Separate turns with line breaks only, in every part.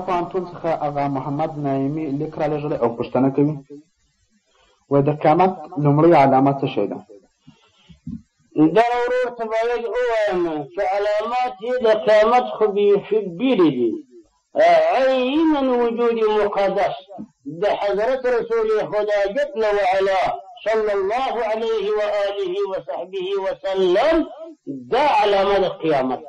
پوهنتون څخه اغا محمد نایمي لیک رالېږلی او پوښتنه کوي وایي د قیامت لومړۍ علامه څه شی ده؟
دا ورور ته باید ووایم چې علامات یې د قیامت خو بیخي بیلې دي. عینا وجود مقدس د حضرت رسول خدا جل وعلا صلی الله علیه و آله و صحبه وسلم دا علامه د قیامت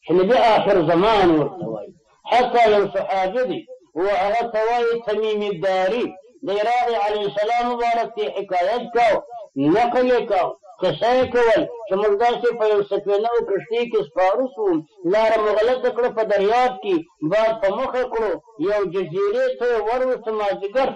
چې نبي آخر زمان ورته وایي. حتی یو صحابي دی وهغه ته وایي تمیم الداري دی راغی علیه السلام مبارک ته حکایت کو نقل یې کو قصه یې کول چې موږ داسې په یو سفینه او کښتۍ کې سپاره شوو لاره مو غلطه کړه په دریاب کې باد په مخه کړو یو جزیرې ته یې وروسته مازدیګر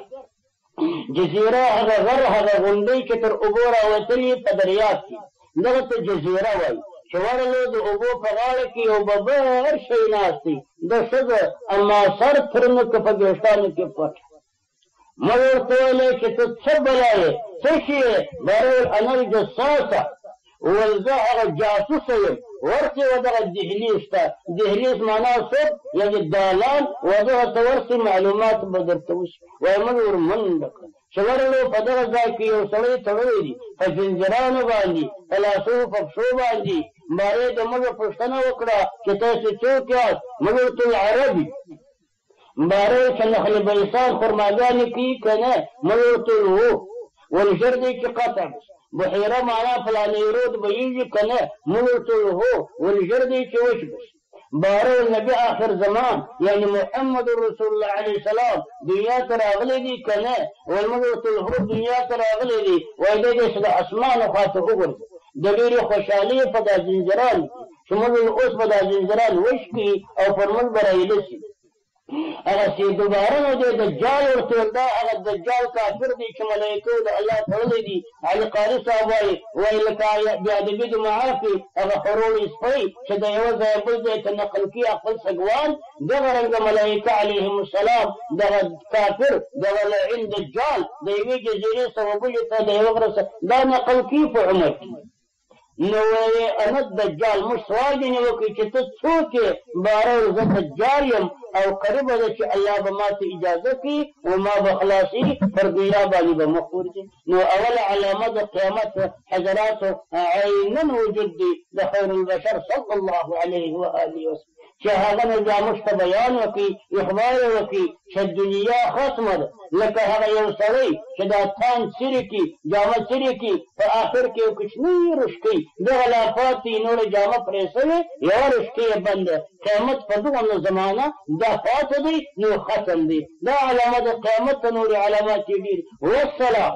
جزیره هغه غر هغه غونډۍ چې تر اوبو راوتلې په دریاب کې دغه ته جزیره وایي چې ورغلو د اوبو په غاړه کې یو ببر شی ناست دی د ښځه اما سر تر نوکه په ویښتانو کې پټ ما ورته ویلی چې ته څه بلا یې څه شي یې بهرول انا الجساسه وویل زه هغه جاسوسه یم ورسې و دغه دهلیز ته دهلیز معنا څوک یعنې دالان و دغه ته ورسې معلومات به درته وشي وایي موږ ور منډه کړه چې ورغلو په دغه ځای کې یو سړی تړلی دی په زنځیرانو باندې په لاسو په پښو باندې بارې د موږ پوښتنه وکړه چې تاسو څوک یاست موږ ورته عربي بارے چې نخل بیسان خرماګانې کوي که نه موږ ورته وو ول ژر دی چې قطع بحیره معنا فلانې رود بهیږي که نه موږ ورته هو ول ژر دی چې وچ بس باره نبي آخر زمان یعنی محمد رسول الله علیه السلام دنیا ته راغلی دی که نه ول موږ ورته هو دنیا ته راغلی دی وایي دی چې د اسمانو خواته وګرځي د ډېرې خوشحالۍ په دا زنځیران چې موږ اوس به دا زنځیران وش کړي او پر موږ به رایله شي هغه چې دوباره نو دی دجال ورته ویل دا هغه دجال کافر دی چې ملایکو د الله تړلی دي علي قاري صاحب وایي لکه بېادبي د معافي هغه خروړي سپی چې د یوه ځایه بل ځای ته نقل کي خپل سګوان دغه رنګه ملایکه علیهم السلام دغه کافر دغه لعین دجال د یوې جزیرې څخه بلې ته د یوه غره دا نقل کي په عمر کې نو وایي انا دجال موږ سوال ځینې وکړي چې ته څوک یې باره زه دجال یم او قریبه ده چې الله به ما ته اجازه کړي و ما به خلاصي پر دنیا باندې به مخ ورځي نو اوله علامه د قیامت حضراتو عینا وجود دی د خیر البشر صلی الله علیه و آله وسلم چې هغه نه بیا موږ ته بیان وکړي اخبار یې وکړي چې دنیا ختمه ده لکه هغه یو سړی چې دا تان څیرې کړي جامه څیرې کړي په آخر کې یو کوچنۍ رشکۍ دغه لا پاتې نوره جامه پرې شوې یوه رشکۍ یې بنده قیامت په دغه زمانه دا پاته دی نو ختم دی دا علامه د قیامت ته نورې علامات یې ډېرې والسلام